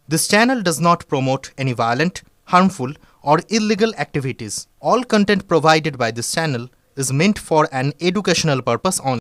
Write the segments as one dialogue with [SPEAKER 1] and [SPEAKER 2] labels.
[SPEAKER 1] This channel does not promote any violent, harmful, or illegal activities. All content provided by this channel is meant for an educational purpose only.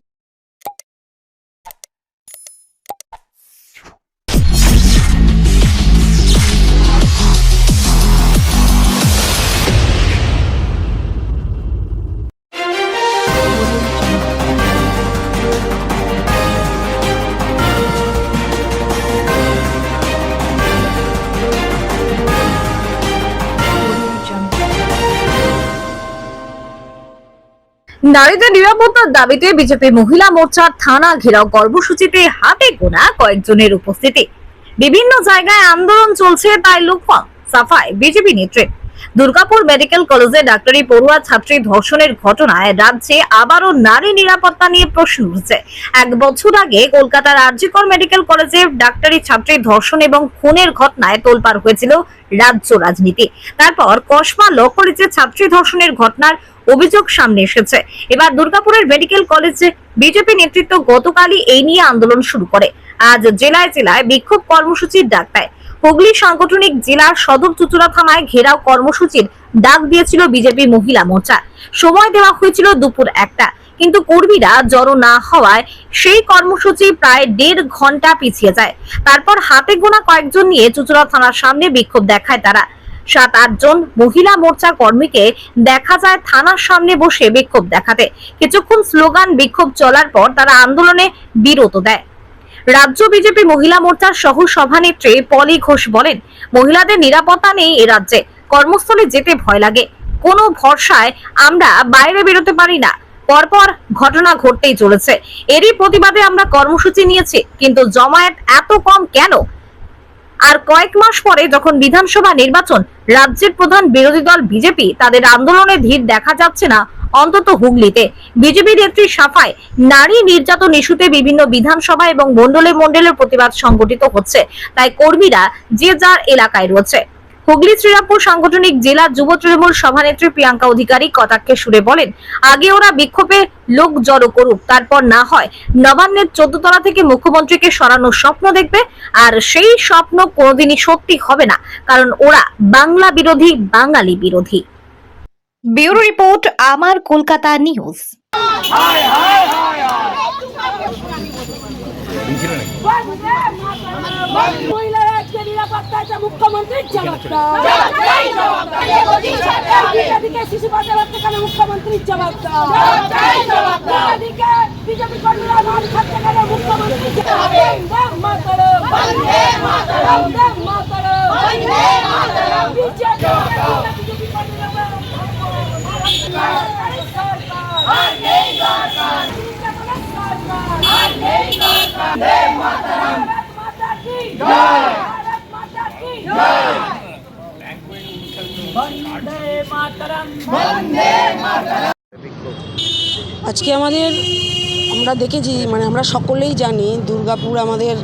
[SPEAKER 2] নারীদের নিরাপত্তার দাবিতে BJP মহিলা মোর্চার থানা ঘেরাও কর্মসূচিতে হাতে গোনা কয়েকজনের উপস্থিতি। বিভিন্ন জায়গায় আন্দোলন চলছে, তাই লোকফল সাফাই বিজেপি নেতৃত্ব। দুর্গাপুর মেডিকেল কলেজে ডাক্তারি পড়ুয়া ছাত্রী ধর্ষণের ঘটনায় রাজ্যে আবারও নারী নিরাপত্তা নিয়ে প্রশ্ন উঠেছে। 1 বছর আগে কলকাতার আরজিকর মেডিকেল কলেজে ডাক্তারি ছাত্রী ধর্ষণ এবং খুনের ঘটনায় তোলপাড় হয়েছিল রাজ্য রাজনীতি। তারপর কসবা ল কলেজে ছাত্রী ধর্ষণের ঘটনার অভিযোগ সামনে এসেছে। এবার দুর্গাপুরের মেডিকেল কলেজে বিজেপি নেতৃত্ব গতকালই এই নিয়ে আন্দোলন শুরু করে। আজ জেলায় জেলায় বিক্ষোভ কর্মসূচির ডাক দেয়। হুগলি সাংগঠনিক জেলার সদর চুচুড়া থানায় ঘেরাও কর্মসূচির ডাক দিয়েছিল বিজেপি মহিলা মোর্চা। সময় দেওয়া হয়েছিল দুপুর 1টা, কিন্তু কর্মীরা জড়ো না হওয়ায় সেই কর্মসূচি প্রায় 1.5 ঘন্টা পিছিয়ে যায়। তারপর হাতে গোনা কয়েকজন নিয়ে চুচুড়া থানার সামনে বিক্ষোভ দেখায় তারা। 7-8 জন মহিলা মোর্চা কর্মীকে দেখা যায় থানার সামনে বসে বিক্ষোভ দেখাতে। কিছুক্ষণ স্লোগান বিক্ষোভ চলার পর তারা আন্দোলনে বিরত দেয়। রাজ্য বিজেপি মহিলা মোর্চার সহ সভানেত্রী পলি ঘোষ বলেন, মহিলাদের নিরাপত্তা নেই এ রাজ্যে, কর্মস্থলে যেতে ভয় লাগে, কোনো ভরসায় আমরা বাইরে বেরোতে পারি না, পরপর ঘটনা ঘটতেই চলেছে। এরই প্রতিবাদে আমরা কর্মসূচি নিয়েছি, কিন্তু জমায়েত এত কম কেন? আর কয়েক মাস পরে যখন বিধানসভা নির্বাচন, রাজ্যের প্রধান বিরোধী দল বিজেপি, তাদের আন্দোলনে ধীর দেখা যাচ্ছে না অন্তত হুগলিতে। বিজেপি নেত্রী সাফায় নারী নির্যাতন ইস্যুতে বিভিন্ন বিধানসভা এবং মন্ডলে মন্ডলে প্রতিবাদ সংগঠিত হচ্ছে, তাই কর্মীরা যে যার এলাকায় রয়েছে। হুগলি শ্রীরামপুর সাংগঠনিক জেলা যুব তৃণমূল সভানেত্রী প্রিয়াঙ্কা অধিকারী কটাক্ষে সুরে বলেন, আগে ওরা বিক্ষোভে লোক জড়ো করুক, তারপর না হয় নবান্নের 14 তলা থেকে মুখ্যমন্ত্রীকে সরানোর স্বপ্ন দেখবে। আর সেই স্বপ্ন কোনোদিনই সত্যি হবে না, কারণ ওরা বাংলা বিরোধী, বাঙালি বিরোধী। ব্যুরো রিপোর্ট, আমার কলকাতা নিউজ।
[SPEAKER 3] মুখ্যমন্ত্রী শিশু মুখ্যমন্ত্রীর জবাব বিজেপি কর্মীরা মাঠ খাটতে গেলে মুখ্যমন্ত্রী
[SPEAKER 4] আজকে আমরা দেখেছি, আমরা সকলেই জানি দুর্গাপুর আমাদের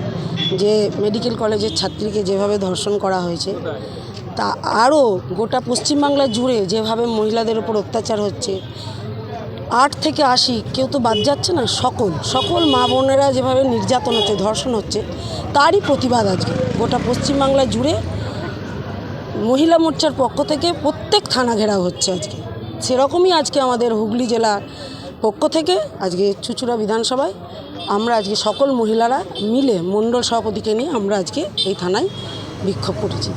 [SPEAKER 4] যে মেডিকেল কলেজের ছাত্রীকে যেভাবে ধর্ষণ করা হয়েছে, তা আরও গোটা পশ্চিমবাংলা জুড়ে যেভাবে মহিলাদের ওপর অত্যাচার হচ্ছে, 8 থেকে 80 কেউ তো বাদ যাচ্ছে না, সকল মা বোনেরা যেভাবে নির্যাতন হচ্ছে, ধর্ষণ হচ্ছে, তারই প্রতিবাদ আজকে গোটা পশ্চিমবাংলা জুড়ে মহিলা মোর্চার পক্ষ থেকে প্রত্যেক থানা ঘেরাও হচ্ছে আজকে। সেরকমই আজকে আমাদের হুগলি জেলার পক্ষ থেকে আজকে চুচুড়া বিধানসভায় আমরা আজকে সকল মহিলারা মিলে মণ্ডল সভাপতিকে নিয়ে আমরা আজকে এই থানায় বিক্ষোভ করেছি।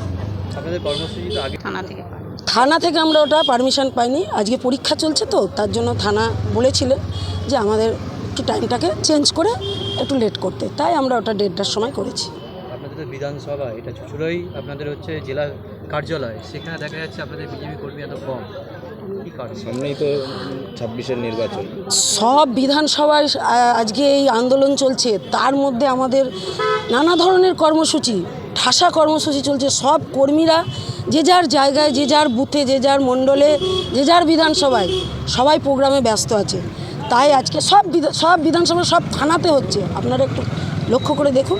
[SPEAKER 4] থানা থেকে আমরা ওটা পারমিশন পাইনি, আজকে পরীক্ষা চলছে তো তার জন্য থানা বলেছিলেন যে আমাদের একটু টাইমটাকে চেঞ্জ করে একটু লেট করতে, তাই আমরা ওটা 1:30টার সময় করেছি।
[SPEAKER 5] আপনাদের বিধানসভা এটা চুচুড়াই আপনাদের হচ্ছে জেলা কার্যালয়, সেখানে দেখা যাচ্ছে আপনাদের বিজেপি কর্মী এত কম, কি কারণ? সামনেই তো 26-এর নির্বাচন,
[SPEAKER 4] সব বিধানসভায় আজকে এই আন্দোলন চলছে, তার মধ্যে আমাদের নানা ধরনের কর্মসূচি, ঠাসা কর্মসূচি চলছে। সব কর্মীরা যে যার জায়গায়, যে যার বুথে, যে যার মণ্ডলে, যে যার বিধানসভায় সবাই প্রোগ্রামে ব্যস্ত আছে। তাই আজকে সব বিধানসভা সব থানাতে হচ্ছে, আপনারা একটু লক্ষ্য করে দেখুন।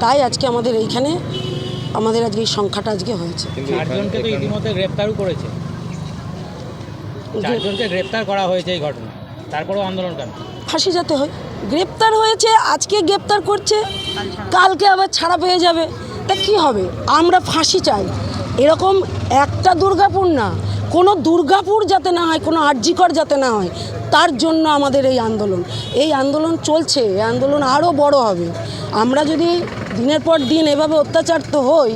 [SPEAKER 4] তাই আজকে আমাদের এইখানে আজকে এই সংখ্যাটা আজকে হয়েছে।
[SPEAKER 6] 4 জনকে তো ইতিমধ্যে গ্রেপ্তারও করেছে, 4 জনকে গ্রেপ্তার করা হয়েছে এই ঘটনা, তারপরেও আন্দোলন কেন?
[SPEAKER 4] ফাঁসি যাতে হয়, গ্রেপ্তার হয়েছে, আজকে গ্রেপ্তার করছে, কালকে আবার ছাড়া পেয়ে যাবে, তা কি হবে? আমরা ফাঁসি চাই। এরকম একটা দুর্গাপুর না, কোনো দুর্গাপুর যাতে না হয়, কোনো আরজিকর যাতে না হয়, তার জন্য আমাদের এই আন্দোলন। এই আন্দোলন চলছে, এই আন্দোলন আরও বড় হবে। আমরা যদি দিনের পর দিন এভাবে অত্যাচার তো হই,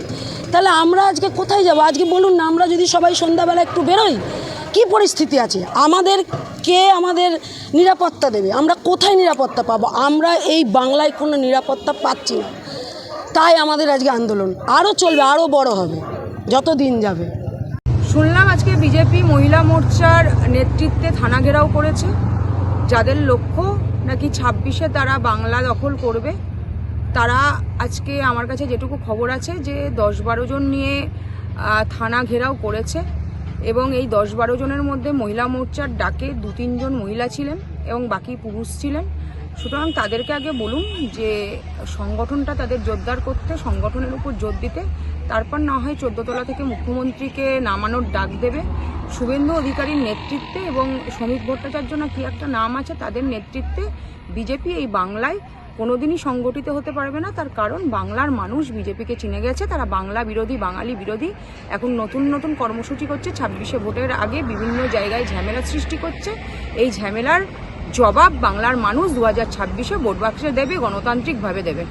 [SPEAKER 4] তাহলে আমরা আজকে কোথায় যাব? আজকে বলুন না, আমরা যদি সবাই সন্ধ্যাবেলা একটু বেরোই, কি পরিস্থিতি আছে? আমাদের নিরাপত্তা দেবে? আমরা কোথায় নিরাপত্তা পাবো? আমরা এই বাংলায় কোনো নিরাপত্তা পাচ্ছি না। তাই আমাদের আজকে আন্দোলন আরও চলবে, আরও বড় হবে যত দিন যাবে।
[SPEAKER 7] শুনলাম আজকে বিজেপি মহিলা মোর্চার নেতৃত্বে থানা ঘেরাও করেছে, যাদের লক্ষ্য নাকি 26-এ তারা বাংলা দখল করবে। তারা আজকে আমার কাছে যেটুকু খবর আছে যে 10-12 জন নিয়ে থানা ঘেরাও করেছে, এবং এই 10-12 জনের মধ্যে মহিলা মোর্চার ডাকে 2-3 জন মহিলা ছিলেন এবং বাকি পুরুষ ছিলেন। সুতরাং তাদেরকে আগে বলুন যে সংগঠনটা তাদের জোরদার করতে, সংগঠনের উপর জোর দিতে, তারপর না হয় 14 তলা থেকে মুখ্যমন্ত্রীকে নামানোর ডাক দেবে। শুভেন্দু অধিকারীর নেতৃত্বে এবং শ্রমিক ভট্টাচার্য না কি একটা নাম আছে, তাদের নেতৃত্বে বিজেপি এই বাংলায় কোনোদিনই সংগঠিত হতে পারবে না। তার কারণ বাংলার মানুষ বিজেপিকে চিনে গেছে। তারা বাংলা বিরোধী, বাঙালি বিরোধী। এখন নতুন নতুন কর্মসূচি করছে, 26-এ ভোটের আগে বিভিন্ন জায়গায় ঝামেলা সৃষ্টি করছে। এই ঝামেলার জবাব বাংলার মানুষ 2026-এ ভোট বাক্সে দেবে, গণতান্ত্রিকভাবে দেবে।